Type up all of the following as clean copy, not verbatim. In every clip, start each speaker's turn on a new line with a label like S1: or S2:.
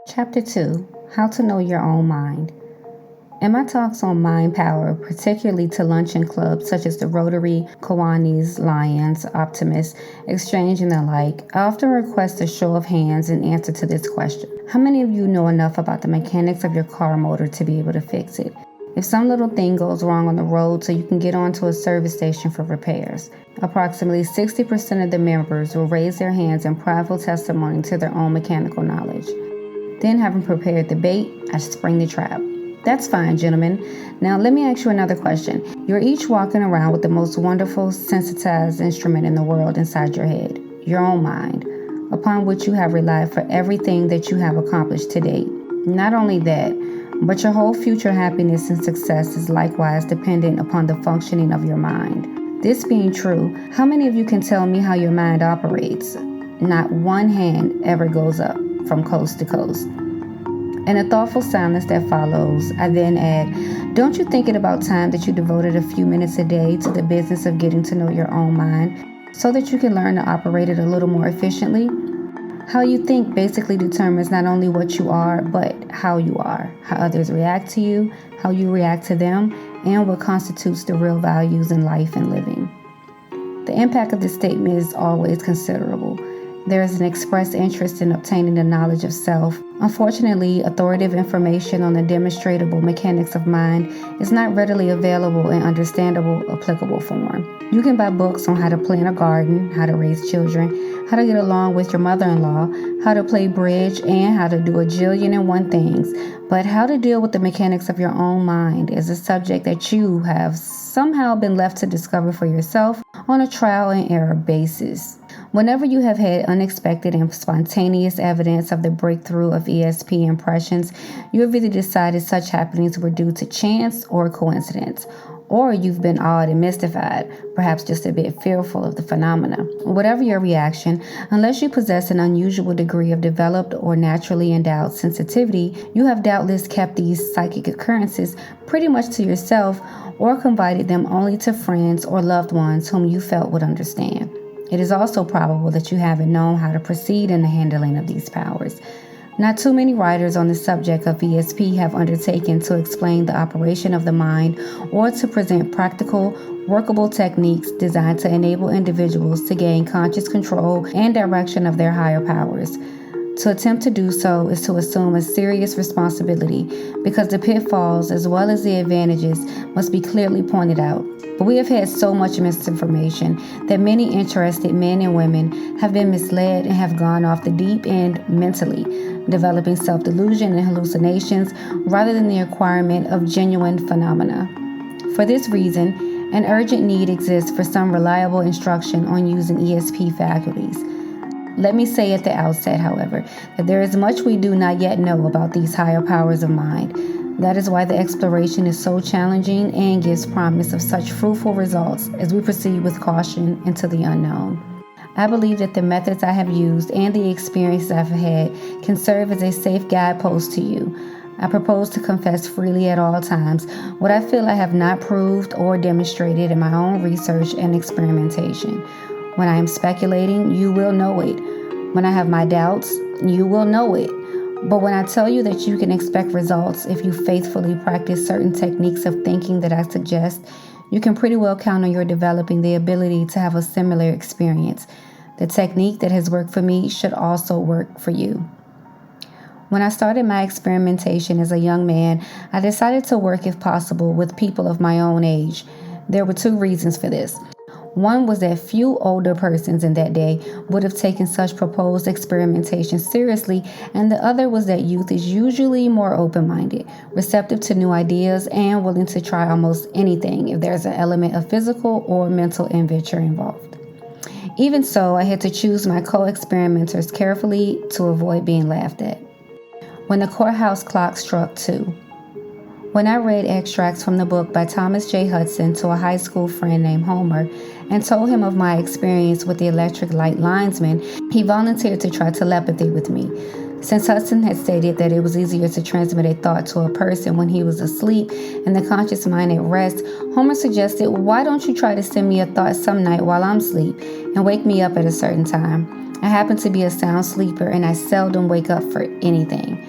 S1: Chapter 2: How to Know Your Own Mind. In my talks on mind power, particularly to luncheon clubs such as the Rotary, Kiwanis, Lions, Optimists, Exchange, and the like, I often request a show of hands in answer to this question. How many of you know enough about the mechanics of your car motor to be able to fix it? If some little thing goes wrong on the road so you can get onto a service station for repairs. Approximately 60% of the members will raise their hands in prideful testimony to their own mechanical knowledge. Then, having prepared the bait, I spring the trap. That's fine, gentlemen. Now, let me ask you another question. You're each walking around with the most wonderful, sensitized instrument in the world inside your head, your own mind, upon which you have relied for everything that you have accomplished to date. Not only that, but your whole future happiness and success is likewise dependent upon the functioning of your mind. This being true, how many of you can tell me how your mind operates? Not one hand ever goes up from coast to coast. In a thoughtful silence that follows, I then add, don't you think it about time that you devoted a few minutes a day to the business of getting to know your own mind so that you can learn to operate it a little more efficiently? How you think basically determines not only what you are, but how you are, how others react to you, how you react to them, and what constitutes the real values in life and living. The impact of this statement is always considerable. There is an expressed interest in obtaining the knowledge of self. Unfortunately, authoritative information on the demonstrable mechanics of mind is not readily available in understandable, applicable form. You can buy books on how to plant a garden, how to raise children, how to get along with your mother-in-law, how to play bridge, and how to do a jillion and one things. But how to deal with the mechanics of your own mind is a subject that you have somehow been left to discover for yourself on a trial and error basis. Whenever you have had unexpected and spontaneous evidence of the breakthrough of E.S.P impressions, you have either decided such happenings were due to chance or coincidence, or you've been awed and mystified, perhaps just a bit fearful of the phenomena. Whatever your reaction, unless you possess an unusual degree of developed or naturally endowed sensitivity, you have doubtless kept these psychic occurrences pretty much to yourself or confided them only to friends or loved ones whom you felt would understand. It is also probable that you haven't known how to proceed in the handling of these powers. Not too many writers on the subject of E.S.P have undertaken to explain the operation of the mind or to present practical, workable techniques designed to enable individuals to gain conscious control and direction of their higher powers. To attempt to do so is to assume a serious responsibility because the pitfalls as well as the advantages must be clearly pointed out. But we have had so much misinformation that many interested men and women have been misled and have gone off the deep end mentally, developing self-delusion and hallucinations rather than the acquirement of genuine phenomena. For this reason, an urgent need exists for some reliable instruction on using E.S.P faculties. Let me say at the outset, however, that there is much we do not yet know about these higher powers of mind. That is why the exploration is so challenging and gives promise of such fruitful results as we proceed with caution into the unknown. I believe that the methods I have used and the experiences I've had can serve as a safe guidepost to you. I propose to confess freely at all times what I feel I have not proved or demonstrated in my own research and experimentation. When I am speculating, you will know it. When I have my doubts, you will know it. But when I tell you that you can expect results if you faithfully practice certain techniques of thinking that I suggest, you can pretty well count on your developing the ability to have a similar experience. The technique that has worked for me should also work for you. When I started my experimentation as a young man, I decided to work, if possible, with people of my own age. There were two reasons for this. One was that few older persons in that day would have taken such proposed experimentation seriously, and the other was that youth is usually more open-minded, receptive to new ideas, and willing to try almost anything if there's an element of physical or mental adventure involved. Even so, I had to choose my co-experimenters carefully to avoid being laughed at. When the courthouse clock struck 2. When I read extracts from the book by Thomas J. Hudson to a high school friend named Homer and told him of my experience with the electric light linesman, he volunteered to try telepathy with me. Since Hudson had stated that it was easier to transmit a thought to a person when he was asleep and the conscious mind at rest, Homer suggested, why don't you try to send me a thought some night while I'm asleep and wake me up at a certain time? I happen to be a sound sleeper and I seldom wake up for anything.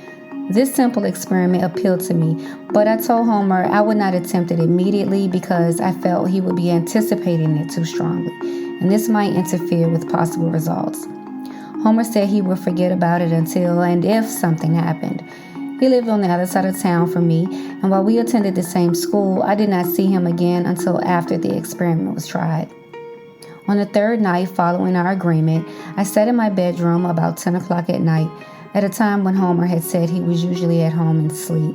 S1: This simple experiment appealed to me, but I told Homer I would not attempt it immediately because I felt he would be anticipating it too strongly, and this might interfere with possible results. Homer said he would forget about it until and if something happened. He lived on the other side of town from me, and while we attended the same school, I did not see him again until after the experiment was tried. On the third night following our agreement, I sat in my bedroom about 10 o'clock at night, at a time when Homer had said he was usually at home and asleep.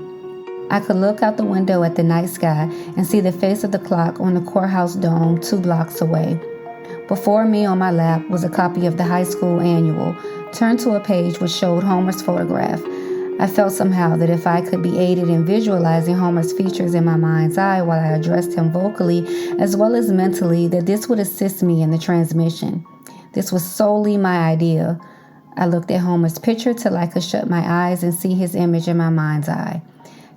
S1: I could look out the window at the night sky and see the face of the clock on the courthouse dome 2 blocks away. Before me on my lap was a copy of the high school annual, turned to a page which showed Homer's photograph. I felt somehow that if I could be aided in visualizing Homer's features in my mind's eye while I addressed him vocally as well as mentally, that this would assist me in the transmission. This was solely my idea. I looked at Homer's picture till I could shut my eyes and see his image in my mind's eye.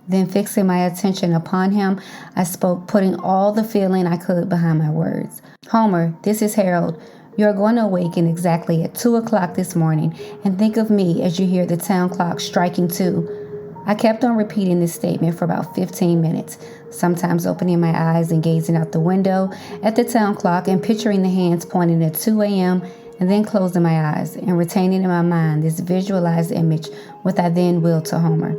S1: Then, fixing my attention upon him, I spoke, putting all the feeling I could behind my words. Homer, this is Harold. You are going to awaken exactly at 2 o'clock this morning, and think of me as you hear the town clock striking 2. I kept on repeating this statement for about 15 minutes, sometimes opening my eyes and gazing out the window at the town clock and picturing the hands pointing at 2 a.m., and then closing my eyes and retaining in my mind this visualized image, which I then willed to Homer.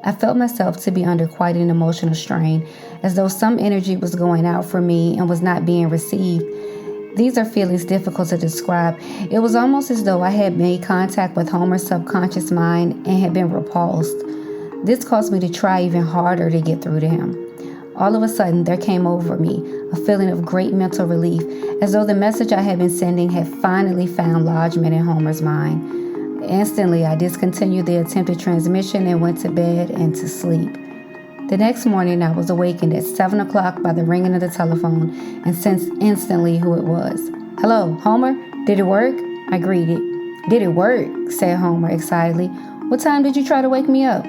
S1: I felt myself to be under quite an emotional strain, as though some energy was going out from me and was not being received. These are feelings difficult to describe. It was almost as though I had made contact with Homer's subconscious mind and had been repulsed. This caused me to try even harder to get through to him. All of a sudden, there came over me a feeling of great mental relief, as though the message I had been sending had finally found lodgment in Homer's mind. Instantly, I discontinued the attempted transmission and went to bed and to sleep. The next morning, I was awakened at 7 o'clock by the ringing of the telephone and sensed instantly who it was. "Hello, Homer? Did it work?" I greeted. "Did it work?" said Homer excitedly. "What time did you try to wake me up?"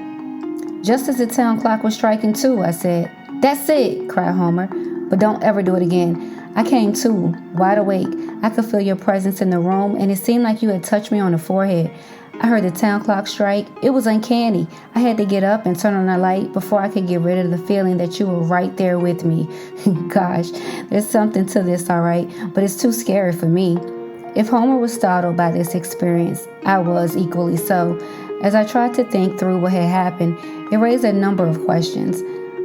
S1: "Just as the town clock was striking 2, I said. "That's it," cried Homer. "But don't ever do it again. I came to, wide awake. I could feel your presence in the room, and it seemed like you had touched me on the forehead. I heard the town clock strike. It was uncanny. I had to get up and turn on the light before I could get rid of the feeling that you were right there with me." Gosh, there's something to this, all right, but it's too scary for me. If Homer was startled by this experience, I was equally so. As I tried to think through what had happened, it raised a number of questions.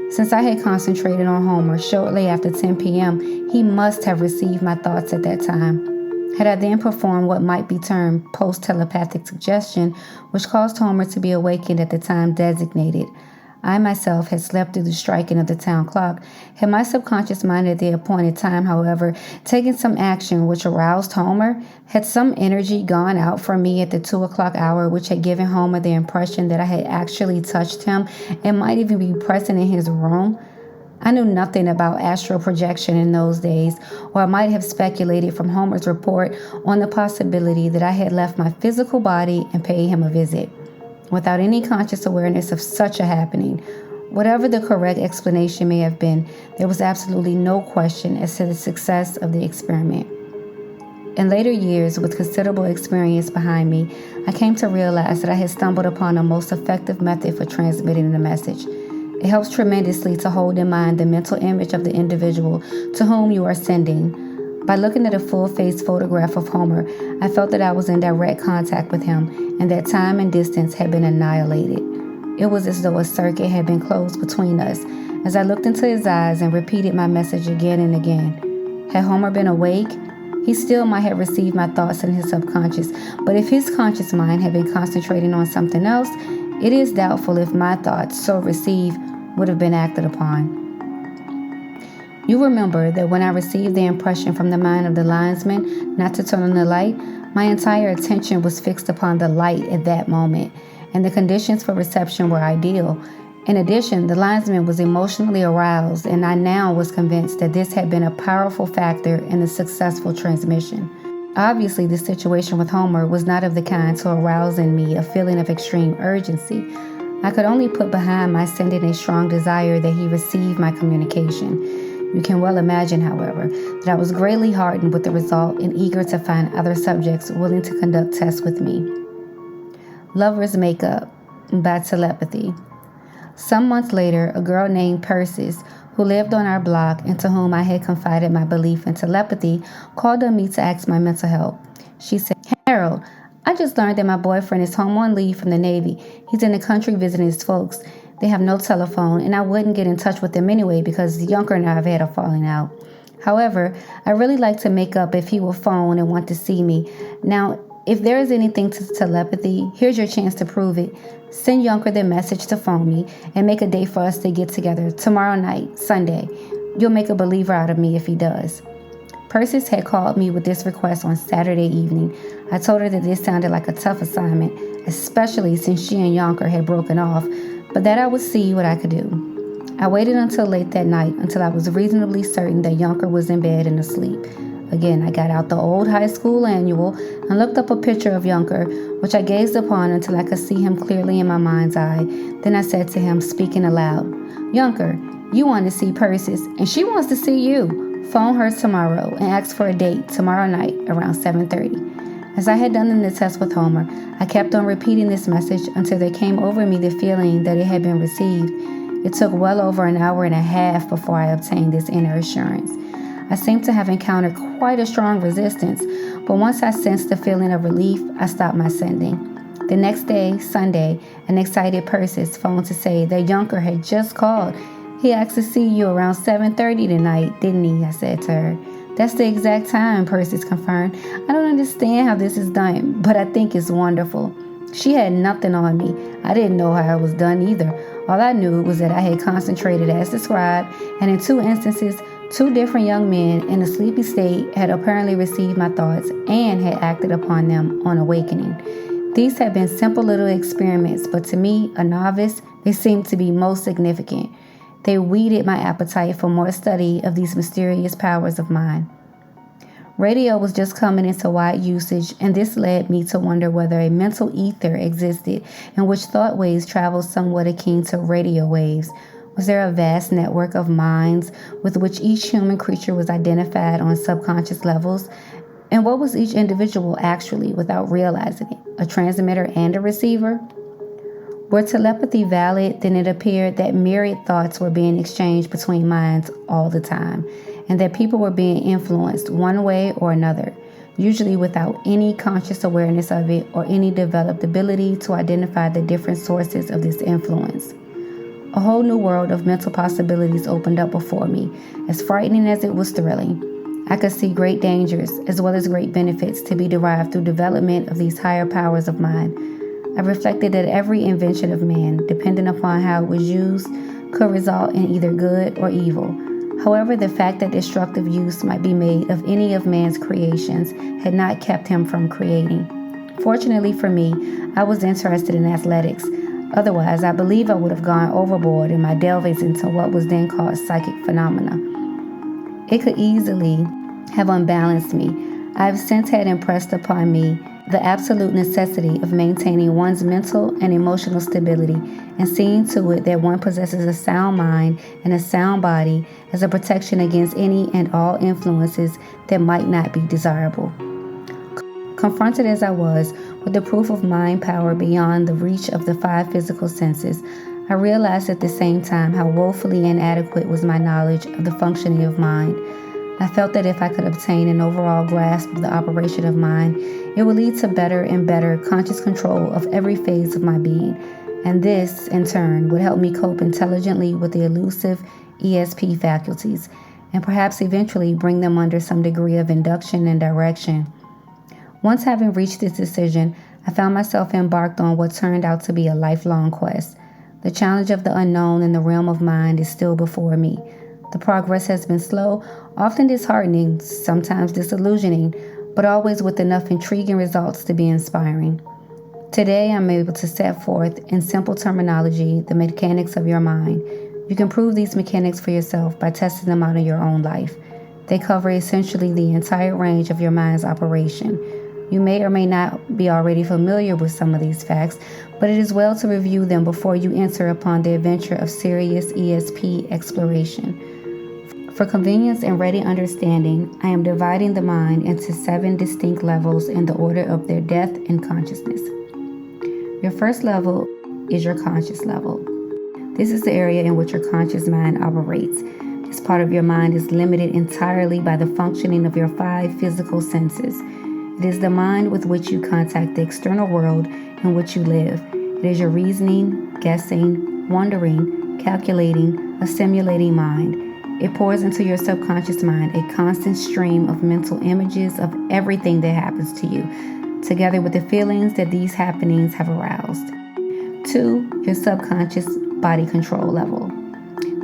S1: Since I had concentrated on Homer shortly after 10 p.m., he must have received my thoughts at that time. Had I then performed what might be termed post-telepathic suggestion, which caused Homer to be awakened at the time designated, I myself had slept through the striking of the town clock. Had my subconscious mind at the appointed time, however, taken some action which aroused Homer? Had some energy gone out from me at the 2 o'clock hour which had given Homer the impression that I had actually touched him and might even be present in his room? I knew nothing about astral projection in those days, or I might have speculated from Homer's report on the possibility that I had left my physical body and paid him a visit, without any conscious awareness of such a happening. Whatever the correct explanation may have been, there was absolutely no question as to the success of the experiment. In later years, with considerable experience behind me, I came to realize that I had stumbled upon a most effective method for transmitting the message. It helps tremendously to hold in mind the mental image of the individual to whom you are sending. By looking at a full-face photograph of Homer, I felt that I was in direct contact with him and that time and distance had been annihilated. It was as though a circuit had been closed between us as I looked into his eyes and repeated my message again and again. Had Homer been awake, he still might have received my thoughts in his subconscious, but if his conscious mind had been concentrating on something else, it is doubtful if my thoughts, so received, would have been acted upon. You remember that when I received the impression from the mind of the linesman not to turn on the light, my entire attention was fixed upon the light at that moment, and the conditions for reception were ideal. In addition, the linesman was emotionally aroused, and I now was convinced that this had been a powerful factor in the successful transmission. Obviously, the situation with Homer was not of the kind to arouse in me a feeling of extreme urgency. I could only put behind my sending a strong desire that he receive my communication. You can well imagine, however, that I was greatly heartened with the result and eager to find other subjects willing to conduct tests with me. Lovers make up. by telepathy. Some months later, a girl named Persis, who lived on our block and to whom I had confided my belief in telepathy, called on me to ask my mental health. She said, "Harold, I just learned that my boyfriend is home on leave from the Navy. He's in the country visiting his folks. They have no telephone, and I wouldn't get in touch with them anyway because Yunker and I have had a falling out. However, I really like to make up if he will phone and want to see me. Now, if there is anything to telepathy, here's your chance to prove it. Send Yunker the message to phone me and make a date for us to get together tomorrow night, Sunday. You'll make a believer out of me if he does." Persis had called me with this request on Saturday evening. I told her that this sounded like a tough assignment, especially since she and Yunker had broken off, but that I would see what I could do. I waited until late that night until I was reasonably certain that Yunker was in bed and asleep. Again, I got out the old high school annual and looked up a picture of Yunker, which I gazed upon until I could see him clearly in my mind's eye. Then I said to him, speaking aloud, "Yunker, you want to see Persis, and she wants to see you. Phone her tomorrow and ask for a date tomorrow night around 7:30. As I had done in the test with Homer, I kept on repeating this message until there came over me the feeling that it had been received. It took well over an hour and a half before I obtained this inner assurance. I seemed to have encountered quite a strong resistance, but once I sensed the feeling of relief, I stopped my sending. The next day, Sunday, an excited Persis phoned to say that Yunker had just called. "He asked to see you around 7:30 tonight, didn't he?" I said to her. "That's the exact time," Persis confirmed. "I don't understand how this is done, but I think it's wonderful." She had nothing on me. I didn't know how it was done either. All I knew was that I had concentrated as described, and in 2 instances, 2 different young men in a sleepy state had apparently received my thoughts and had acted upon them on awakening. These had been simple little experiments, but to me, a novice, they seemed to be most significant. They whetted my appetite for more study of these mysterious powers of mine. Radio was just coming into wide usage, and this led me to wonder whether a mental ether existed in which thought waves traveled somewhat akin to radio waves. Was there a vast network of minds with which each human creature was identified on subconscious levels? And what was each individual actually without realizing it? A transmitter and a receiver? Were telepathy valid, then it appeared that myriad thoughts were being exchanged between minds all the time, and that people were being influenced one way or another, usually without any conscious awareness of it or any developed ability to identify the different sources of this influence. A whole new world of mental possibilities opened up before me, as frightening as it was thrilling. I could see great dangers as well as great benefits to be derived through development of these higher powers of mine. I reflected that every invention of man, depending upon how it was used, could result in either good or evil. However, the fact that destructive use might be made of any of man's creations had not kept him from creating. Fortunately for me, I was interested in athletics. Otherwise, I believe I would have gone overboard in my delvings into what was then called psychic phenomena. It could easily have unbalanced me. I have since had impressed upon me the absolute necessity of maintaining one's mental and emotional stability and seeing to it that one possesses a sound mind and a sound body as a protection against any and all influences that might not be desirable. Confronted as I was with the proof of mind power beyond the reach of the 5 physical senses, I realized at the same time how woefully inadequate was my knowledge of the functioning of mind. I felt that if I could obtain an overall grasp of the operation of mind, it would lead to better and better conscious control of every phase of my being, and this, in turn, would help me cope intelligently with the elusive E.S.P faculties, and perhaps eventually bring them under some degree of induction and direction. Once having reached this decision, I found myself embarked on what turned out to be a lifelong quest. The challenge of the unknown in the realm of mind is still before me. The progress has been slow, often disheartening, sometimes disillusioning, but always with enough intriguing results to be inspiring. Today, I'm able to set forth, in simple terminology, the mechanics of your mind. You can prove these mechanics for yourself by testing them out in your own life. They cover essentially the entire range of your mind's operation. You may or may not be already familiar with some of these facts, but it is well to review them before you enter upon the adventure of serious E.S.P exploration. For convenience and ready understanding, I am dividing the mind into 7 distinct levels in the order of their depth and consciousness. Your first level is your conscious level. This is the area in which your conscious mind operates. This part of your mind is limited entirely by the functioning of your 5 physical senses. It is the mind with which you contact the external world in which you live. It is your reasoning, guessing, wondering, calculating, assimilating mind. It pours into your subconscious mind a constant stream of mental images of everything that happens to you, together with the feelings that these happenings have aroused. 2. Your subconscious body control level.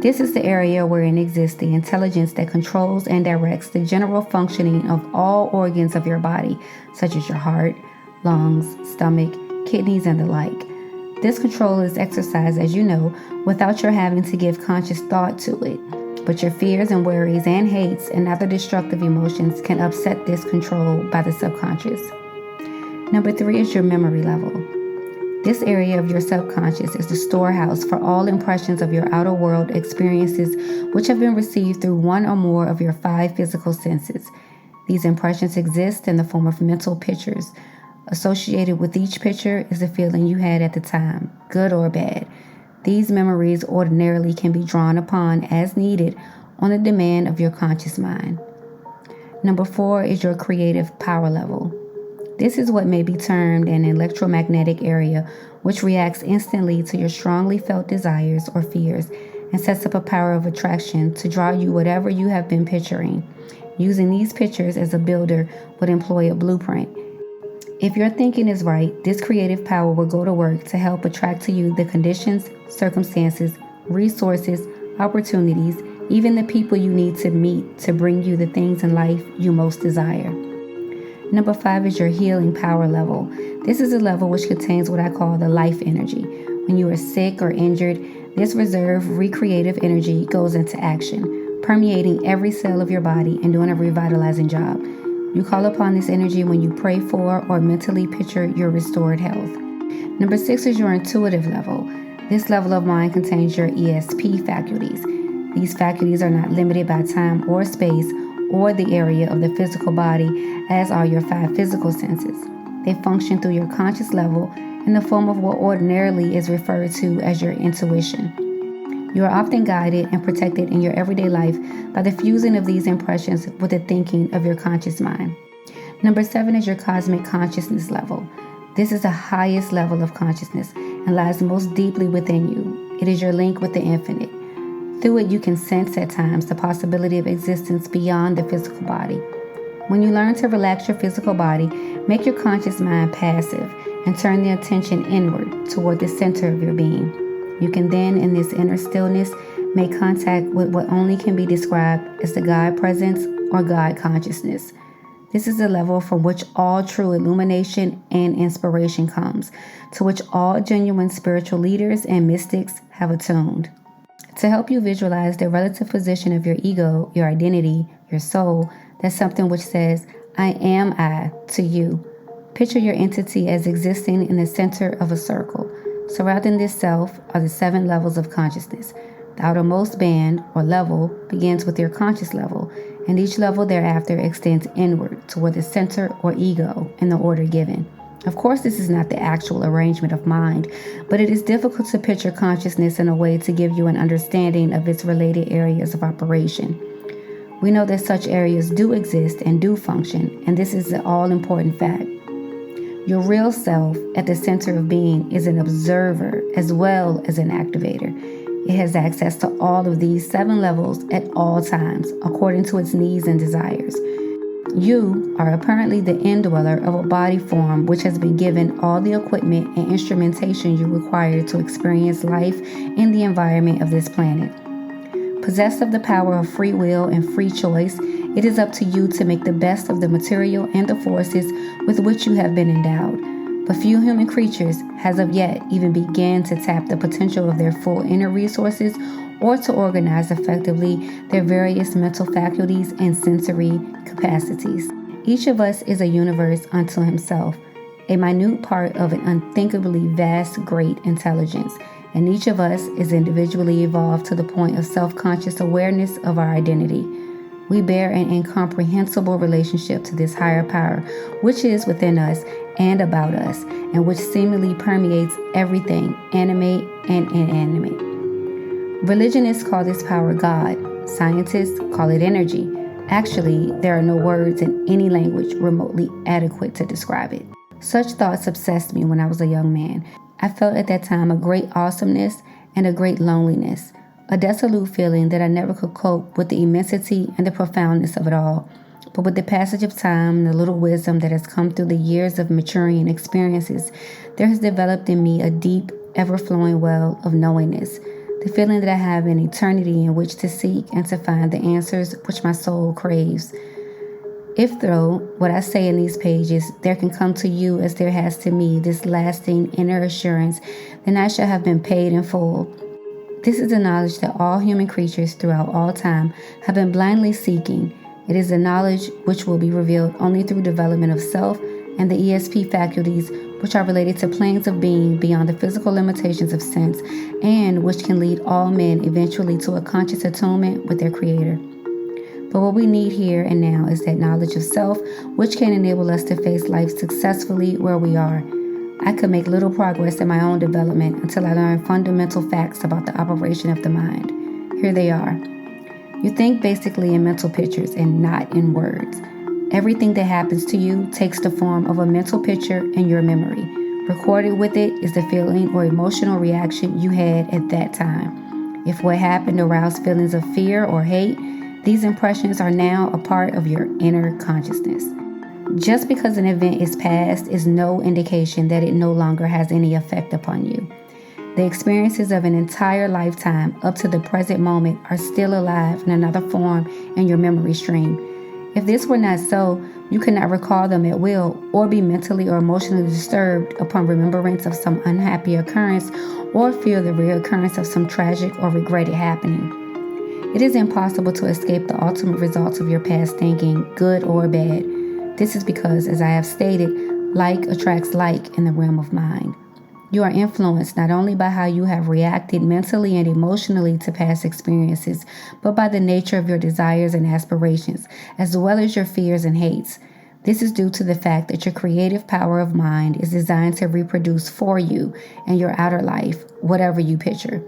S1: This is the area wherein exists the intelligence that controls and directs the general functioning of all organs of your body, such as your heart, lungs, stomach, kidneys, and the like. This control is exercised, as you know, without your having to give conscious thought to it. But your fears and worries and hates and other destructive emotions can upset this control by the subconscious. Number 3 is your memory level. This area of your subconscious is the storehouse for all impressions of your outer world experiences which have been received through one or more of your 5 physical senses. These impressions exist in the form of mental pictures. Associated with each picture is the feeling you had at the time, good or bad. These memories ordinarily can be drawn upon as needed on the demand of your conscious mind. Number 4 is your creative power level. This is what may be termed an electromagnetic area, which reacts instantly to your strongly felt desires or fears and sets up a power of attraction to draw you whatever you have been picturing. Using these pictures as a builder would employ a blueprint. If your thinking is right, this creative power will go to work to help attract to you the conditions, circumstances, resources, opportunities, even the people you need to meet to bring you the things in life you most desire. Number 5 is your healing power level. This is a level which contains what I call the life energy. When you are sick or injured, this reserve recreative energy goes into action, permeating every cell of your body and doing a revitalizing job. You call upon this energy when you pray for or mentally picture your restored health. Number 6 is your intuitive level. This level of mind contains your E.S.P faculties. These faculties are not limited by time or space or the area of the physical body, as are your 5 physical senses. They function through your conscious level in the form of what ordinarily is referred to as your intuition. You are often guided and protected in your everyday life by the fusing of these impressions with the thinking of your conscious mind. Number 7 is your cosmic consciousness level. This is the highest level of consciousness and lies most deeply within you. It is your link with the infinite. Through it, you can sense at times the possibility of existence beyond the physical body. When you learn to relax your physical body, make your conscious mind passive and turn the attention inward toward the center of your being. You can then, in this inner stillness, make contact with what only can be described as the God presence or God consciousness. This is the level from which all true illumination and inspiration comes, to which all genuine spiritual leaders and mystics have attuned. To help you visualize the relative position of your ego, your identity, your soul, that's something which says, I am I, to you. Picture your entity as existing in the center of a circle. Surrounding this self are the 7 levels of consciousness. The outermost band, or level, begins with your conscious level, and each level thereafter extends inward toward the center or ego in the order given. Of course, this is not the actual arrangement of mind, but it is difficult to picture consciousness in a way to give you an understanding of its related areas of operation. We know that such areas do exist and do function, and this is the all-important fact. Your real self at the center of being is an observer as well as an activator. It has access to all of these 7 levels at all times, according to its needs and desires. You are apparently the indweller of a body form which has been given all the equipment and instrumentation you require to experience life in the environment of this planet. Possessed of the power of free will and free choice, it is up to you to make the best of the material and the forces with which you have been endowed. But few human creatures has of yet even began to tap the potential of their full inner resources or to organize effectively their various mental faculties and sensory capacities. Each of us is a universe unto himself, a minute part of an unthinkably vast, great intelligence, and each of us is individually evolved to the point of self-conscious awareness of our identity. We bear an incomprehensible relationship to this higher power, which is within us and about us, and which seemingly permeates everything, animate and inanimate. Religionists call this power God. Scientists call it energy. Actually, there are no words in any language remotely adequate to describe it. Such thoughts obsessed me when I was a young man. I felt at that time a great awesomeness and a great loneliness, a desolate feeling that I never could cope with the immensity and the profoundness of it all. But with the passage of time and the little wisdom that has come through the years of maturing experiences, there has developed in me a deep, ever-flowing well of knowingness, the feeling that I have an eternity in which to seek and to find the answers which my soul craves. If through what I say in these pages, there can come to you as there has to me this lasting inner assurance, then I shall have been paid in full. This is the knowledge that all human creatures throughout all time have been blindly seeking. It is the knowledge which will be revealed only through development of self and the E.S.P faculties, which are related to planes of being beyond the physical limitations of sense, and which can lead all men eventually to a conscious attunement with their Creator. But what we need here and now is that knowledge of self, which can enable us to face life successfully where we are. I could make little progress in my own development until I learned fundamental facts about the operation of the mind. Here they are. You think basically in mental pictures and not in words. Everything that happens to you takes the form of a mental picture in your memory. Recorded with it is the feeling or emotional reaction you had at that time. If what happened aroused feelings of fear or hate, these impressions are now a part of your inner consciousness. Just because an event is past is no indication that it no longer has any effect upon you. The experiences of an entire lifetime up to the present moment are still alive in another form in your memory stream. If this were not so, you could not recall them at will or be mentally or emotionally disturbed upon remembrance of some unhappy occurrence or feel the reoccurrence of some tragic or regretted happening. It is impossible to escape the ultimate results of your past thinking, good or bad. This is because, as I have stated, like attracts like in the realm of mind. You are influenced not only by how you have reacted mentally and emotionally to past experiences, but by the nature of your desires and aspirations, as well as your fears and hates. This is due to the fact that your creative power of mind is designed to reproduce for you and your outer life, whatever you picture.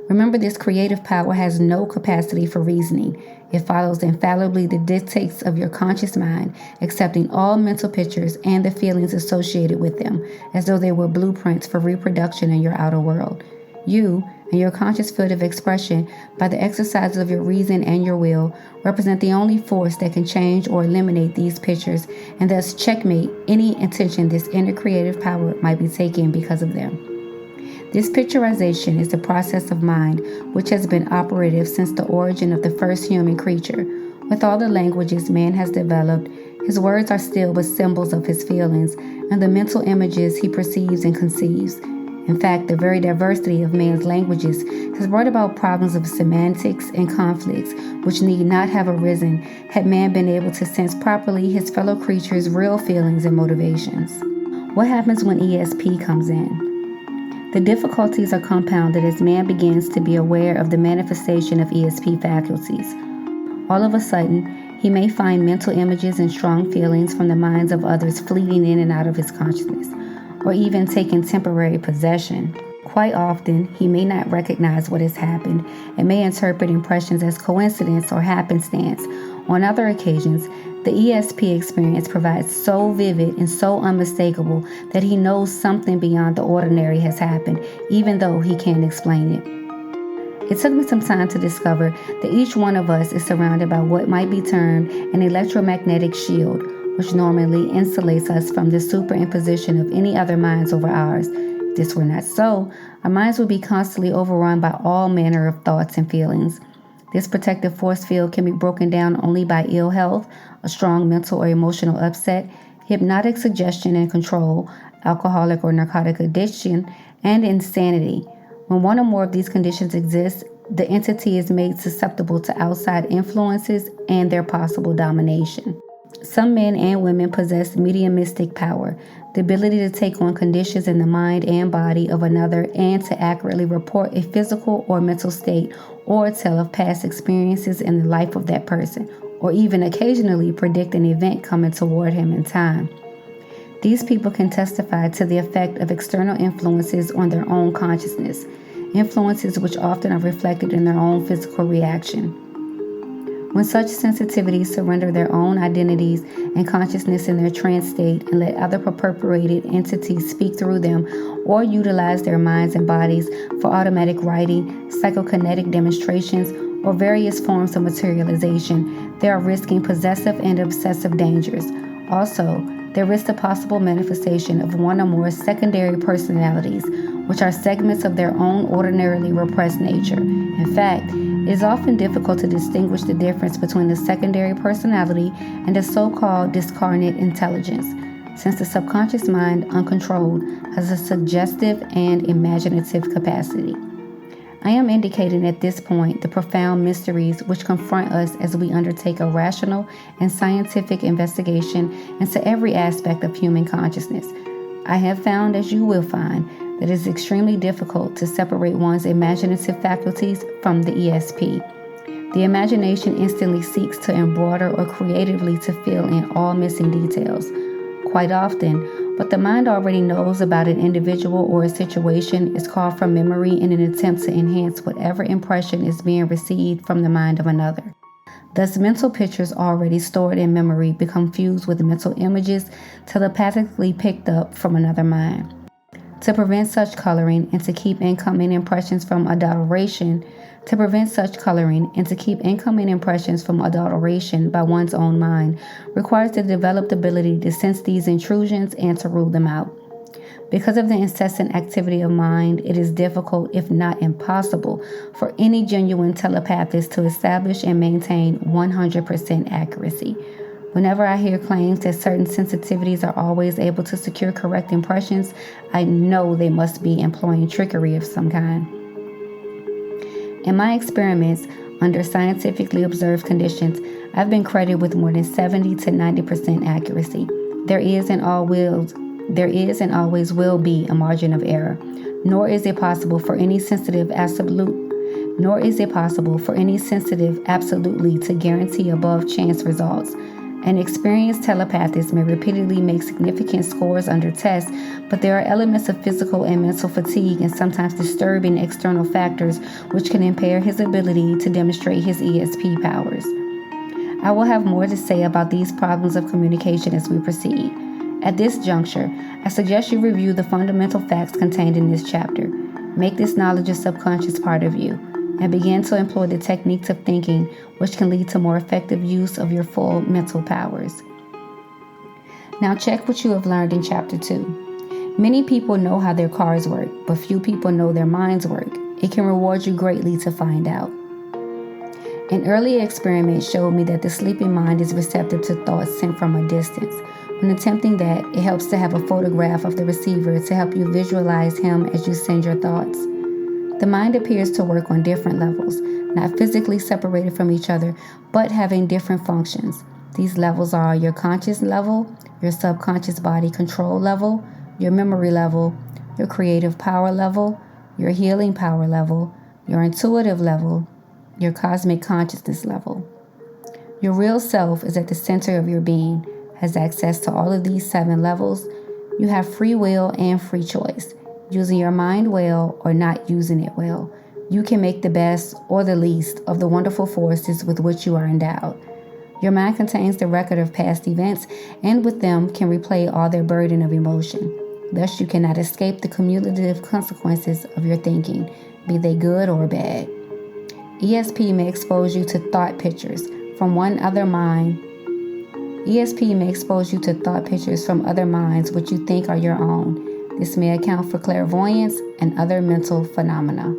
S1: Remember, this creative power has no capacity for reasoning. It follows infallibly the dictates of your conscious mind, accepting all mental pictures and the feelings associated with them, as though they were blueprints for reproduction in your outer world. You and your conscious field of expression, by the exercise of your reason and your will, represent the only force that can change or eliminate these pictures, and thus checkmate any intention this inner creative power might be taking because of them. This picturization is the process of mind which has been operative since the origin of the first human creature. With all the languages man has developed, his words are still but symbols of his feelings and the mental images he perceives and conceives. In fact, the very diversity of man's languages has brought about problems of semantics and conflicts which need not have arisen had man been able to sense properly his fellow creatures' real feelings and motivations. What happens when E.S.P comes in? The difficulties are compounded as man begins to be aware of the manifestation of E.S.P faculties. All of a sudden, he may find mental images and strong feelings from the minds of others fleeting in and out of his consciousness, or even taking temporary possession. Quite often, he may not recognize what has happened and may interpret impressions as coincidence or happenstance. On other occasions, the E.S.P experience provides so vivid and so unmistakable that he knows something beyond the ordinary has happened, even though he can't explain it. It took me some time to discover that each one of us is surrounded by what might be termed an electromagnetic shield, which normally insulates us from the superimposition of any other minds over ours. If this were not so, our minds would be constantly overrun by all manner of thoughts and feelings. This protective force field can be broken down only by ill health, a strong mental or emotional upset, hypnotic suggestion and control, alcoholic or narcotic addiction, and insanity. When one or more of these conditions exist, the entity is made susceptible to outside influences and their possible domination. Some men and women possess mediumistic power, the ability to take on conditions in the mind and body of another and to accurately report a physical or mental state or tell of past experiences in the life of that person, or even occasionally predict an event coming toward him in time. These people can testify to the effect of external influences on their own consciousness, influences which often are reflected in their own physical reaction. When such sensitivities surrender their own identities and consciousness in their trance state and let other purported entities speak through them or utilize their minds and bodies for automatic writing, psychokinetic demonstrations, or various forms of materialization, they are risking possessive and obsessive dangers. Also, they risk the possible manifestation of one or more secondary personalities, which are segments of their own ordinarily repressed nature. In fact, it is often difficult to distinguish the difference between the secondary personality and the so-called discarnate intelligence, since the subconscious mind, uncontrolled, has a suggestive and imaginative capacity. I am indicating at this point the profound mysteries which confront us as we undertake a rational and scientific investigation into every aspect of human consciousness. I have found, as you will find, that it is extremely difficult to separate one's imaginative faculties from the E.S.P. The imagination instantly seeks to embroider or creatively to fill in all missing details. Quite often, what the mind already knows about an individual or a situation is called from memory in an attempt to enhance whatever impression is being received from the mind of another. Thus, mental pictures already stored in memory become fused with mental images telepathically picked up from another mind. To prevent such coloring and to keep incoming impressions from adulteration by one's own mind requires the developed ability to sense these intrusions and to rule them out. Because of the incessant activity of mind, it is difficult, if not impossible, for any genuine telepathist to establish and maintain 100% accuracy. Whenever I hear claims that certain sensitivities are always able to secure correct impressions, I know they must be employing trickery of some kind. In my experiments, under scientifically observed conditions, I've been credited with more than 70 to 90% accuracy. There is and always will be a margin of error, nor is it possible for any sensitive absolutely to guarantee above chance results. An experienced telepathist may repeatedly make significant scores under test, but there are elements of physical and mental fatigue and sometimes disturbing external factors which can impair his ability to demonstrate his E.S.P powers. I will have more to say about these problems of communication as we proceed. At this juncture, I suggest you review the fundamental facts contained in this chapter. Make this knowledge a subconscious part of you, and begin to employ the techniques of thinking which can lead to more effective use of your full mental powers. Now check what you have learned in Chapter 2. Many people know how their cars work, but few people know their minds work. It can reward you greatly to find out. An early experiment showed me that the sleeping mind is receptive to thoughts sent from a distance. When attempting that, it helps to have a photograph of the receiver to help you visualize him as you send your thoughts. The mind appears to work on different levels, not physically separated from each other, but having different functions. These levels are your conscious level, your subconscious body control level, your memory level, your creative power level, your healing power level, your intuitive level, your cosmic consciousness level. Your real self is at the center of your being, has access to all of these 7 levels. You have free will and free choice. Using your mind well or not using it well, you can make the best or the least of the wonderful forces with which you are endowed. Your mind contains the record of past events and with them can replay all their burden of emotion. Thus, you cannot escape the cumulative consequences of your thinking, be they good or bad. E.S.P may expose you to thought pictures from other minds which you think are your own. This may account for clairvoyance and other mental phenomena.